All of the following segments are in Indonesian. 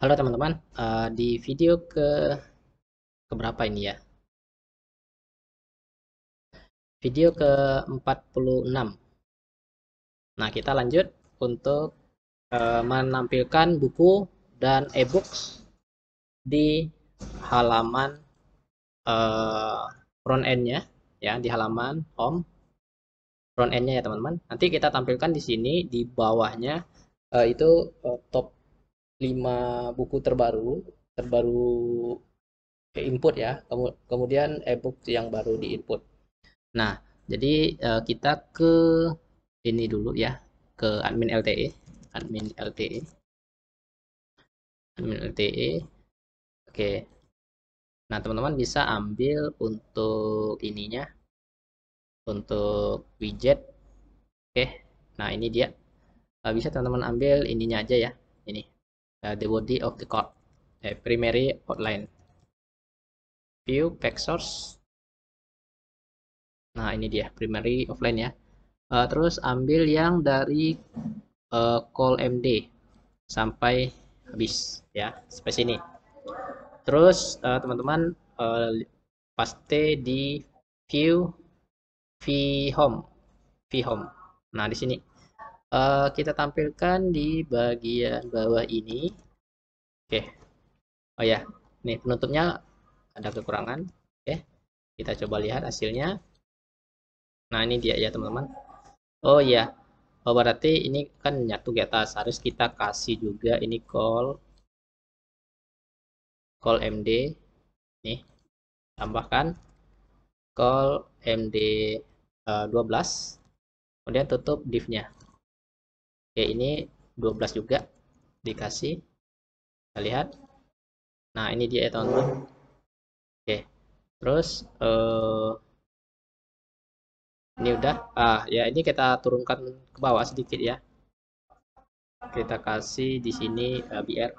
Halo teman-teman, di video keberapa ini ya? Video ke-46. Nah, kita lanjut untuk menampilkan buku dan e-books di halaman eh, front end-nya, ya, di halaman home front end-nya ya teman-teman. Nanti kita tampilkan di sini di bawahnya itu top 5 buku terbaru terbaru input ya. Kemudian e-book yang baru di input. Nah, jadi kita ke ini dulu ya, ke admin LTE, admin LTE, admin LTE. Oke. Nah, teman-teman bisa ambil untuk ininya, untuk widget. Oke. Nah, ini dia. Bisa teman-teman ambil ininya aja ya. Ini, the body of the code, primary outline, view, pack source. Nah, ini dia primary offline ya. Terus ambil yang dari call MD sampai habis ya, sampai sini. Terus teman-teman paste di view vhome vhome. Nah, di sini kita tampilkan di bagian bawah ini. Oke. Oh ya, nih penutupnya ada kekurangan. Oke, kita coba lihat hasilnya. Nah, ini dia ya teman-teman. Oh ya, oh, berarti ini kan nyatu di atas. Harus kita kasih juga ini call MD. Nih, tambahkan call MD 12. Kemudian tutup div-nya. Oke, ini 12 juga dikasih. Kita lihat. Nah, ini dia ya teman-teman. Oke, terus ini udah. Ya ini kita turunkan ke bawah sedikit ya. Kita kasih di sini BR.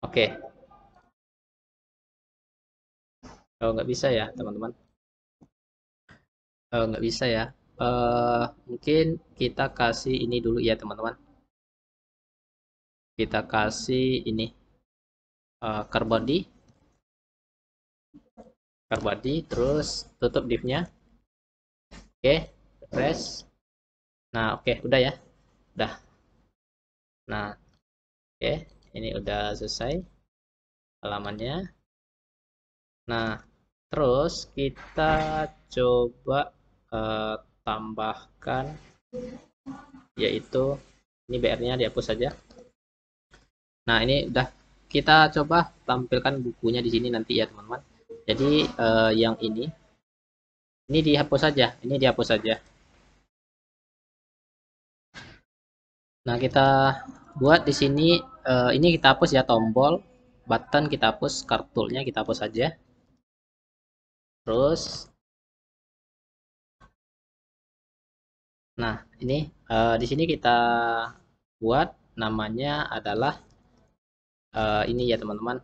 Oke. Oh, nggak bisa ya teman-teman. Nggak bisa ya. Mungkin kita kasih ini dulu ya teman-teman. Kita kasih ini car body, terus tutup div-nya. Oke, refresh. Nah, oke, udah ya. Udah. Nah, oke, ini udah selesai halamannya. Nah, terus kita coba eh, tambahkan, yaitu ini BR-nya dihapus saja. Nah, ini udah kita coba tampilkan bukunya di sini nanti ya, teman-teman. Jadi yang ini dihapus saja, ini dihapus saja. Nah, kita buat di sini ini kita hapus ya, tombol, button kita hapus, kartulnya kita hapus saja. Terus nah, ini di sini kita buat namanya adalah ini ya, teman-teman.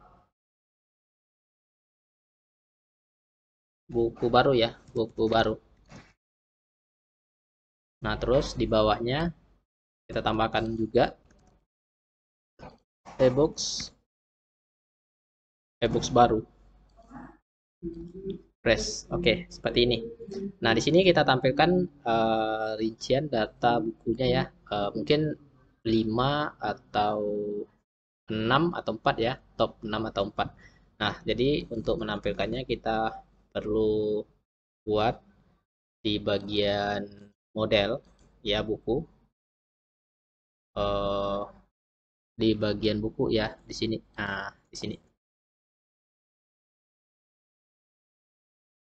Buku baru ya, buku baru. Nah, terus di bawahnya kita tambahkan juga e-books baru. Press. Oke, seperti ini. Nah, di sini kita tampilkan rincian data bukunya ya. Mungkin 5 atau 6 atau 4 ya, top 6 atau 4. Nah, jadi untuk menampilkannya kita perlu buat di bagian model ya, buku. eh, di bagian buku ya, di sini. Nah, di sini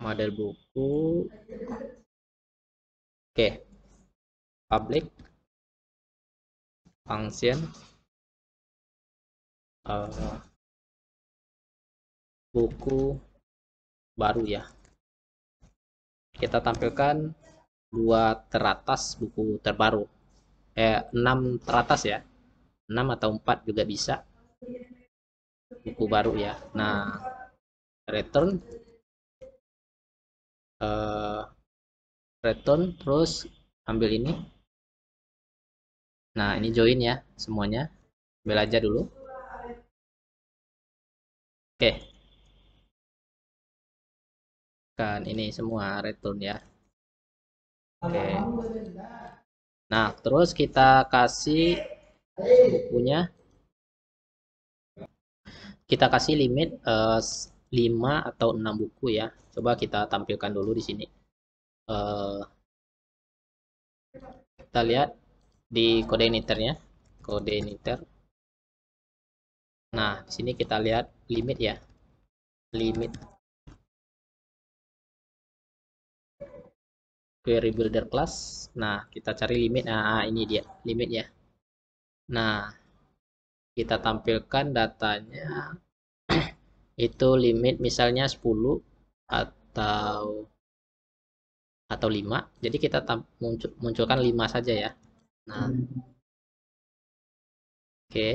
model buku. Oke, public function eh, buku baru ya. Kita tampilkan 2 teratas buku terbaru. 6 teratas ya. 6 atau 4 juga bisa. Buku baru ya. Nah, return eh, return terus ambil ini. Nah, ini join ya semuanya. Ambil aja dulu. Oke, kan ini semua return ya. Oke. Nah, terus kita kasih bukunya, kita kasih limit 5 atau 6 buku ya. Coba kita tampilkan dulu di sini. Eh, kita lihat di kode initernya, kode initer. Nah, di sini kita lihat limit ya, limit query builder class. Nah, kita cari limit. Nah, ini dia limitnya. Nah, kita tampilkan datanya itu limit misalnya 10 atau 5. Jadi kita munculkan 5 saja ya. Nah, oke.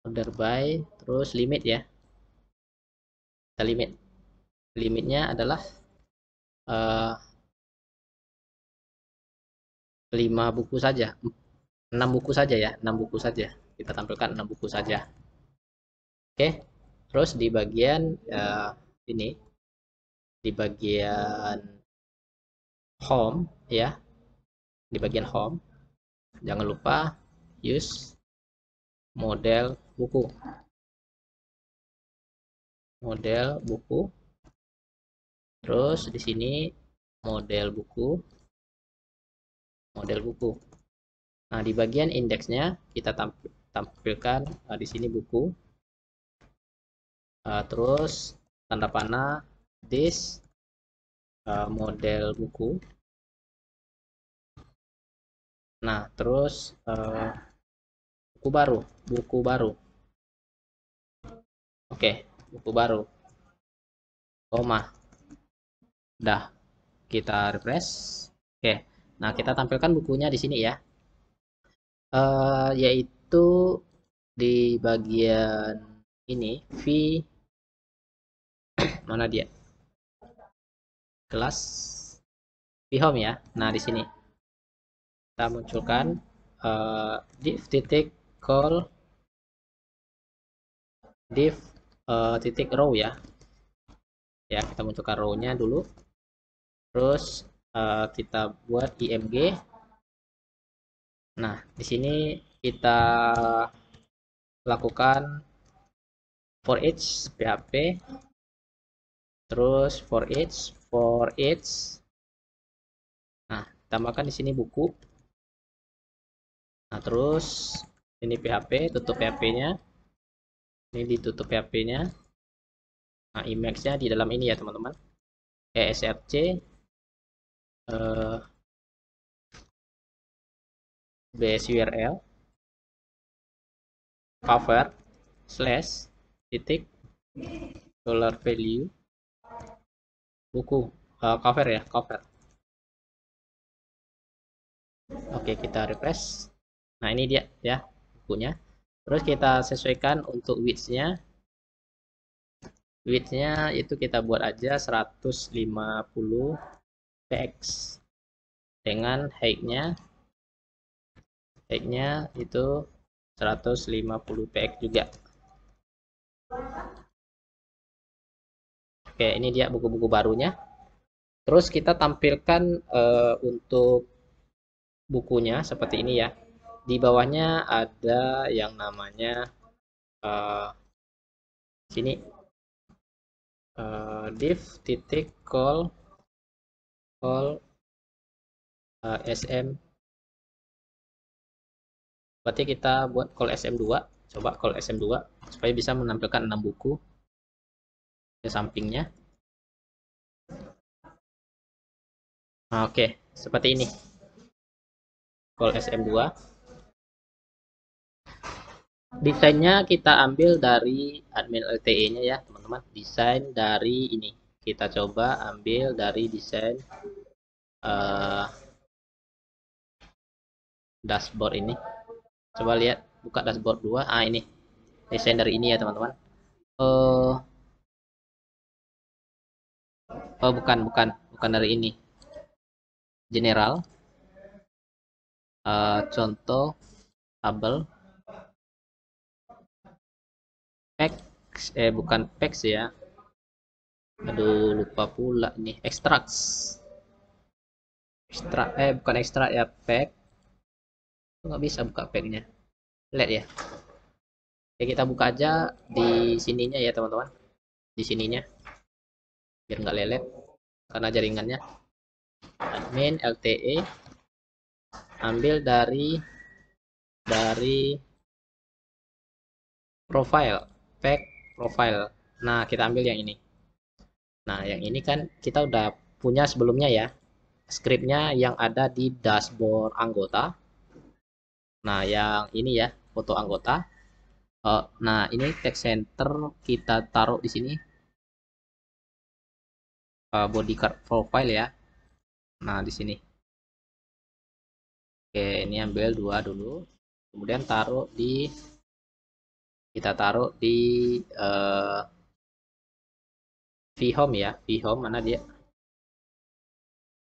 Order by terus limit ya. Kita limit. Limitnya adalah 5 buku saja. 6 buku saja ya, 6 buku saja. Kita tampilkan 6 buku saja. Oke. Terus di bagian ini, di bagian home ya, di bagian home jangan lupa use model buku, model buku. Terus di sini model buku, model buku. Nah, di bagian indeksnya kita tampilkan di sini buku. Terus tanda panah this model buku. Nah, terus buku baru, buku baru. Oke, buku baru. Koma. Dah, kita refresh. Oke. Nah, kita tampilkan bukunya di sini ya. Yaitu di bagian ini v mana dia? Kelas vhome ya. Nah, di sini kita munculkan div titik call div titik row ya. Ya, kita munculkan row-nya dulu. Terus kita buat img. Nah, di sini kita lakukan for each php, terus for each. Nah, tambahkan di sini buku. Nah, terus ini php, tutup php-nya. Ini ditutup php-nya. Nah, image-nya di dalam ini ya, teman-teman. Src base url cover slash titik dollar value buku cover ya, cover. Oke, kita refresh. Nah, ini dia ya bukunya. Terus kita sesuaikan untuk width-nya. Width-nya itu kita buat aja 150 px dengan height-nya itu 150 px juga. Oke, ini dia buku-buku barunya. Terus kita tampilkan untuk bukunya seperti ini ya. Di bawahnya ada yang namanya sini div titik call sm. Berarti kita buat call sm2. Coba call sm2 supaya bisa menampilkan 6 buku di sampingnya. Nah, oke, seperti ini. Call sm2. Desainnya kita ambil dari admin LTE-nya ya, teman-teman. Desain dari ini. Kita coba ambil dari desain dashboard ini. Coba lihat, buka dashboard 2. Ah, ini. Desain dari ini ya, teman-teman. Oh, bukan dari ini. General. Contoh tabel pack bukan packs ya. Aduh, lupa pula nih. Extracts. Bukan ekstra ya, pack. Nggak bisa buka packnya. Lihat ya. Oke, kita buka aja di sininya ya, teman-teman. Di sininya. Biar nggak lelet. Karena jaringannya. Admin LTE. Ambil dari profile. Pack profile. Nah, kita ambil yang ini. Nah, yang ini kan kita udah punya sebelumnya ya. Scriptnya yang ada di dashboard anggota. Nah, yang ini ya, foto anggota. Nah, ini text center kita taruh di sini. Body card profile ya. Nah, di sini. Oke, ini ambil dua dulu. Kemudian kita taruh di vhome ya. Vhome mana dia?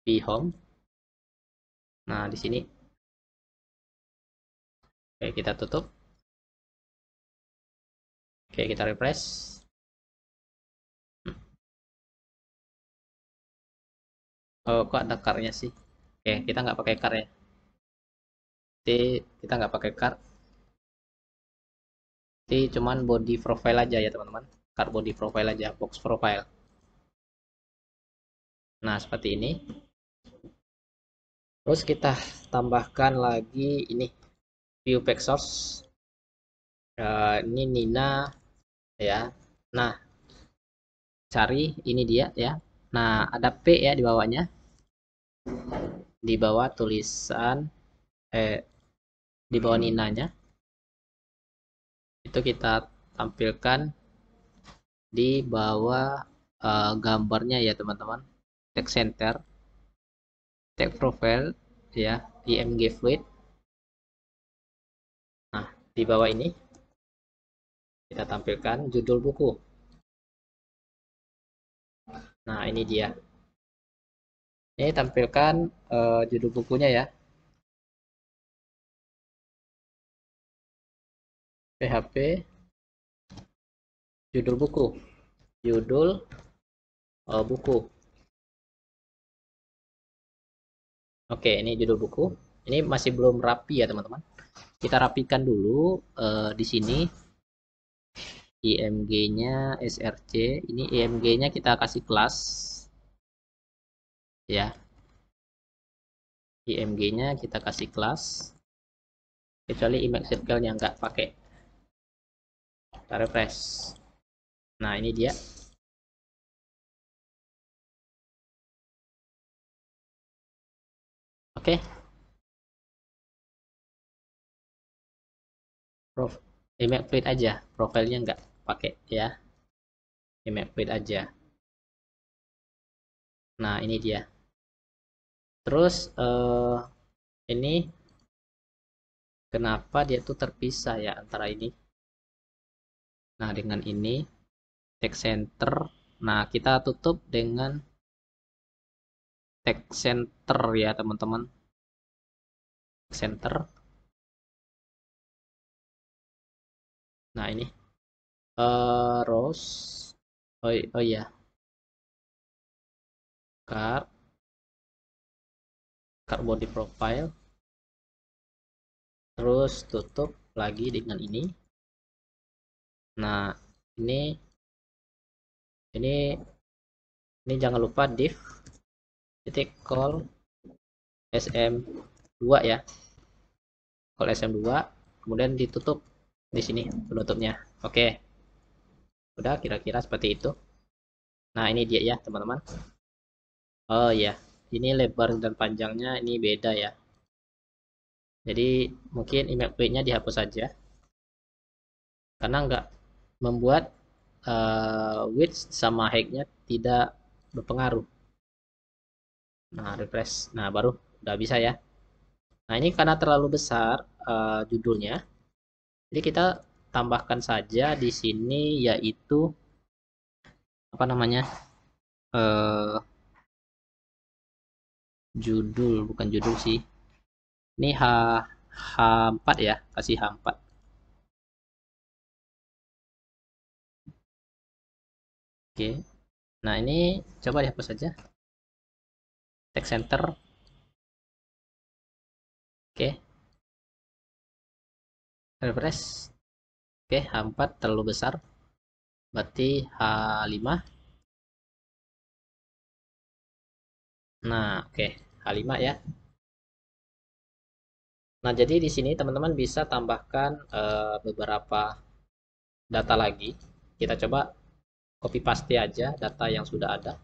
Vhome. Nah, di sini. Oke, kita tutup. Oke, kita refresh. Oh, kok ada card-nya sih? Oke, kita nggak pakai card ya. Jadi, kita nggak pakai card. Jadi, cuman body profile aja ya, teman-teman. Card body profile aja, box profile. Nah, seperti ini. Terus kita tambahkan lagi ini view pack source. Ini Nina ya. Nah, cari ini dia ya. Nah, ada P ya di bawahnya. Di bawah tulisan di bawah Ninanya. Itu kita tampilkan di bawah gambarnya ya, teman-teman. Text center, text profile ya, IMG fluid. Nah, di bawah ini kita tampilkan judul buku. Nah, ini dia. Ini tampilkan judul bukunya ya. PHP judul buku. Judul buku. Oke, ini judul buku. Ini masih belum rapi ya, teman-teman. Kita rapikan dulu di sini IMG-nya SRC. Ini IMG-nya kita kasih kelas ya. IMG-nya kita kasih kelas. Kecuali image circle-nya nggak pakai. Kita refresh. Nah, ini dia. Oke. Image fluid aja. Profilnya nggak pakai ya. Image fluid aja. Nah, ini dia. Terus ini kenapa dia tuh terpisah ya antara ini. Nah, dengan ini text center. Nah, kita tutup dengan text center ya, teman-teman. Center. Nah, ini rows. Oh iya. Card body profile. Terus tutup lagi dengan ini. Nah, ini jangan lupa div titik call sm2 ya. Call sm2 kemudian ditutup di sini penutupnya. Oke. Udah kira-kira seperti itu. Nah, ini dia ya, teman-teman. Oh ya, ini lebar dan panjangnya ini beda ya. Jadi mungkin image plate-nya dihapus saja karena nggak membuat width sama height-nya tidak berpengaruh. Nah, refresh. Nah, baru udah bisa ya. Nah, ini karena terlalu besar judulnya. Jadi kita tambahkan saja di sini yaitu apa namanya? eh Judul, bukan judul sih. Ini H4 ya, kasih H4. Oke, nah ini coba dihapus saja text center. Oke, refresh. Oke, H4 terlalu besar, berarti H5. Nah, oke, H5 ya. Nah, jadi di sini teman-teman bisa tambahkan beberapa data lagi. Kita coba copy paste aja data yang sudah ada.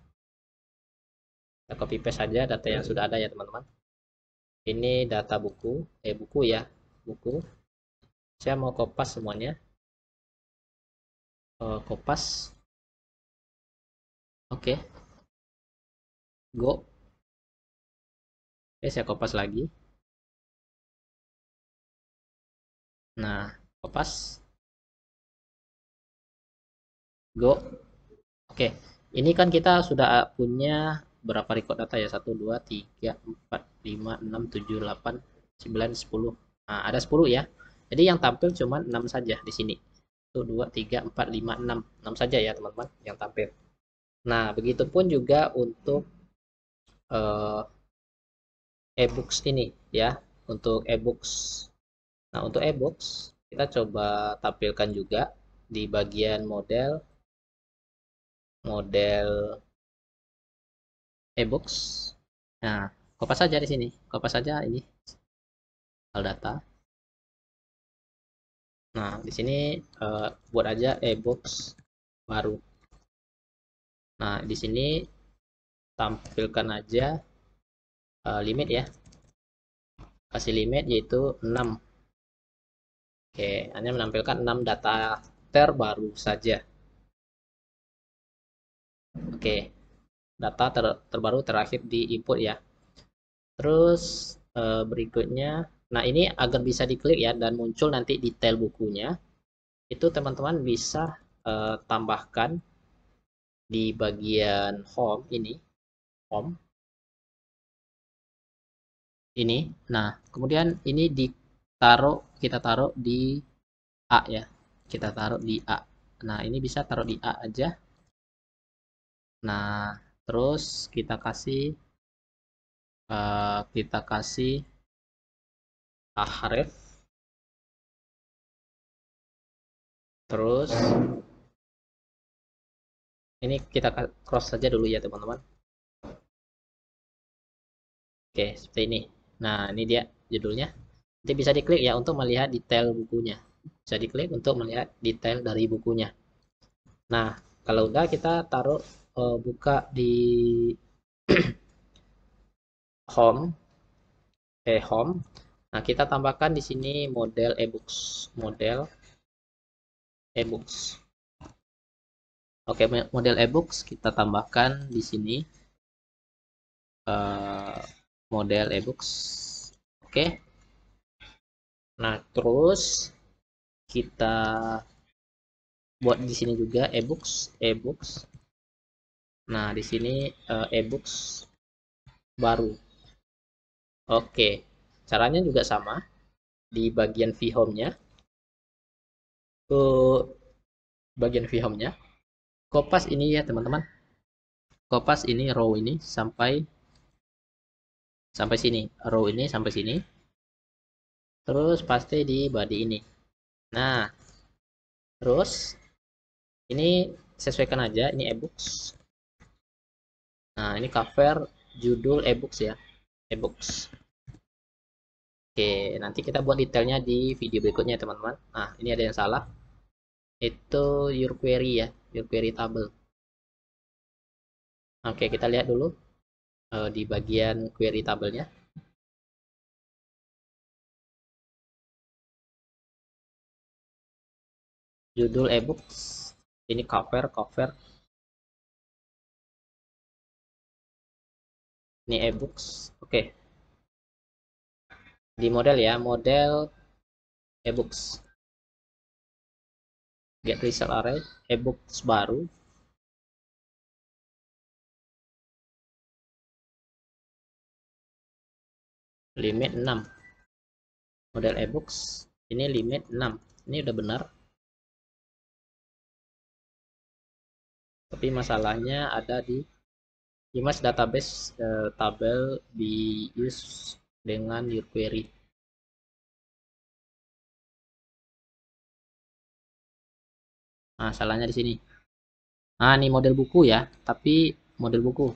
Kita copy paste saja data yang sudah ada ya, teman-teman. Ini data buku, buku ya, buku. Saya mau kopas semuanya. Kopas. Oke, go. Oke, saya kopas lagi. Nah, kopas. Go. Oke, ini kan kita sudah punya berapa record data ya? 1, 2, 3, 4, 5, 6, 7, 8, 9, 10. Nah, ada 10 ya. Jadi yang tampil cuma 6 saja di sini. 1, 2, 3, 4, 5, 6. 6 saja ya, teman-teman, yang tampil. Nah, begitupun juga untuk eh, e-books ini ya, untuk e-books. Nah, untuk e-books kita coba tampilkan juga di bagian model model e-books. Nah, kopas saja di sini. Kopas saja ini file data. Nah, di sini buat aja e-books baru. Nah, di sini tampilkan aja limit ya. Kasih limit yaitu 6. Oke, hanya menampilkan 6 data terbaru saja. Oke, data terbaru terakhir di input ya. Terus berikutnya, nah ini agar bisa diklik ya dan muncul nanti detail bukunya, itu teman-teman bisa tambahkan di bagian home ini, home ini. Nah, kemudian ini kita taruh di A ya, kita taruh di A. Nah, ini bisa taruh di A aja. Nah, terus kita kasih href, terus ini kita cross saja dulu ya, teman-teman. Oke, seperti ini. Nah, ini dia judulnya. Nanti bisa diklik ya untuk melihat detail bukunya. Bisa diklik untuk melihat detail dari bukunya. Nah, kalau udah kita taruh buka di home, home. Nah, kita tambahkan di sini model e-books, model e-books. Oke, model e-books kita tambahkan di sini model e-books. Oke. Nah, terus kita buat di sini juga e-books. Nah, di sini e-books baru. Oke, caranya juga sama. Di bagian vHome-nya, ke bagian vHome-nya, kopas ini ya teman-teman. Kopas ini row ini sampai sini, row ini sampai sini. Terus paste di body ini. Nah, terus ini sesuaikan aja ini e-books. Nah, ini cover judul e-books ya. E-books. Oke, nanti kita buat detailnya di video berikutnya teman-teman. Nah, ini ada yang salah. Itu your query ya, your query table. Oke, kita lihat dulu di bagian query tabelnya. Judul e-books. Ini cover. Ini e-books. Oke. Di model ya, model e-books. Get result array, e-books baru. Limit 6. Model e-books. Ini limit 6. Ini udah benar. Tapi masalahnya ada di image database tabel di use dengan your query. Nah, salahnya di sini. Nah, ini model buku ya, tapi model buku.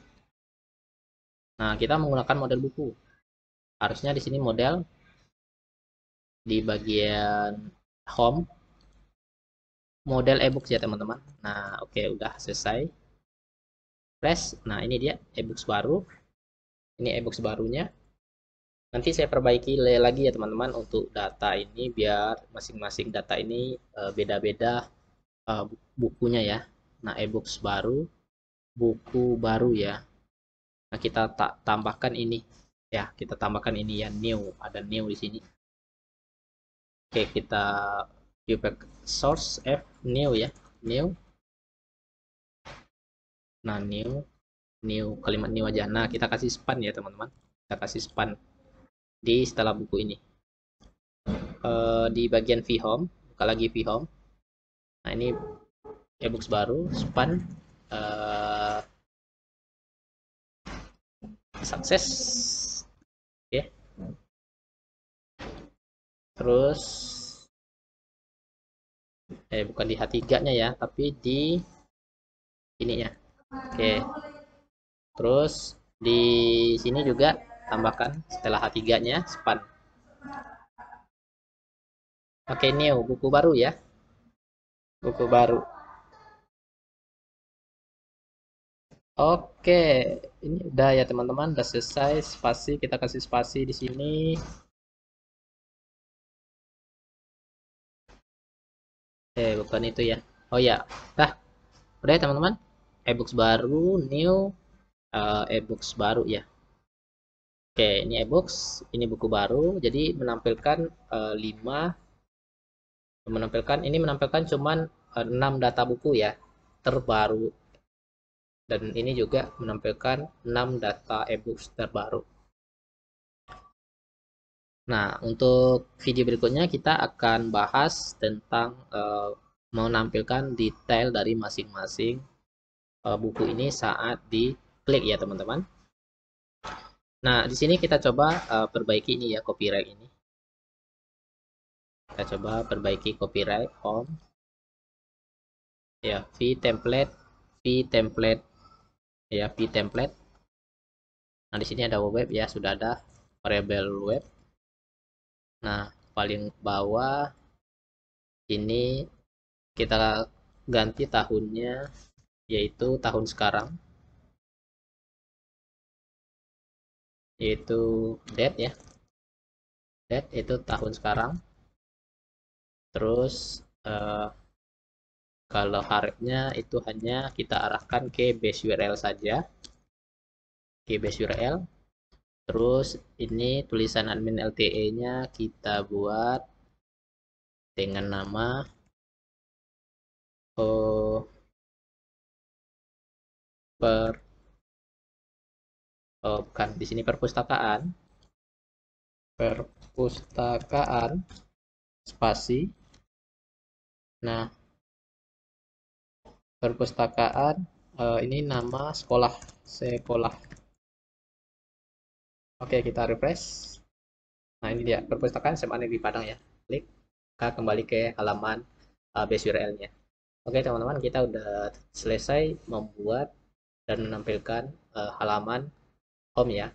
Nah, kita menggunakan model buku. Harusnya di sini model di bagian home model ebooks ya teman-teman. Nah, oke, udah selesai. Press. Nah, ini dia ebooks baru. Ini ebooks barunya. Nanti saya perbaiki lagi ya teman-teman untuk data ini biar masing-masing data ini beda-beda bukunya ya. Nah, ebooks baru, buku baru ya. Nah, kita tambahkan ini ya, kita tambahkan ini ya, new, ada new di sini. Oke, kita view back source f new ya, new. Nah, new kalimat new aja. Nah, kita kasih span ya teman-teman. Kita kasih span di setelah buku ini. Di bagian vhome, buka lagi vhome. Nah, ini ebooks baru, span sukses. Oke. Terus bukan di H3-nya ya, tapi di ininya. Oke. Terus di sini juga tambahkan setelah H3-nya span. Oke, new, buku baru ya. Buku baru. Oke, ini udah ya teman-teman, udah selesai spasi, kita kasih spasi di sini. Bukan itu ya. Oh ya, dah, udah ya teman-teman. Ebooks baru, new, ebooks baru ya. Oke, ini ebooks, ini buku baru, jadi menampilkan 5, menampilkan cuman 6 data buku ya, terbaru. Dan ini juga menampilkan 6 data ebooks terbaru. Nah, untuk video berikutnya kita akan bahas tentang menampilkan detail dari masing-masing buku ini saat diklik ya teman-teman. Nah, di sini kita coba perbaiki ini ya, copyright ini. Kita coba perbaiki copyright home. Ya, v-template ya, v-template. Nah, di sini ada web ya, sudah ada variabel web. Nah, paling bawah ini kita ganti tahunnya yaitu tahun sekarang, yaitu date ya, date itu tahun sekarang. Terus kalau harapnya itu hanya kita arahkan ke base URL saja, ke base URL. Terus ini tulisan admin LTE-nya kita buat dengan nama bukan di sini perpustakaan spasi. Nah, perpustakaan ini nama sekolah. Oke, kita refresh. Nah, ini dia perpustakaan SMA Negeri Padang ya. Klik, kita kembali ke halaman base URL-nya. Oke, teman-teman, kita udah selesai membuat dan menampilkan halaman home ya.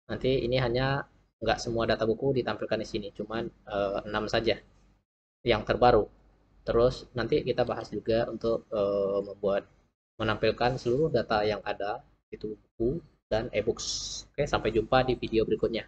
Nanti ini hanya nggak semua data buku ditampilkan di sini, cuman 6 saja yang terbaru. Terus nanti kita bahas juga untuk menampilkan seluruh data yang ada itu buku dan ebooks. Oke, sampai jumpa di video berikutnya.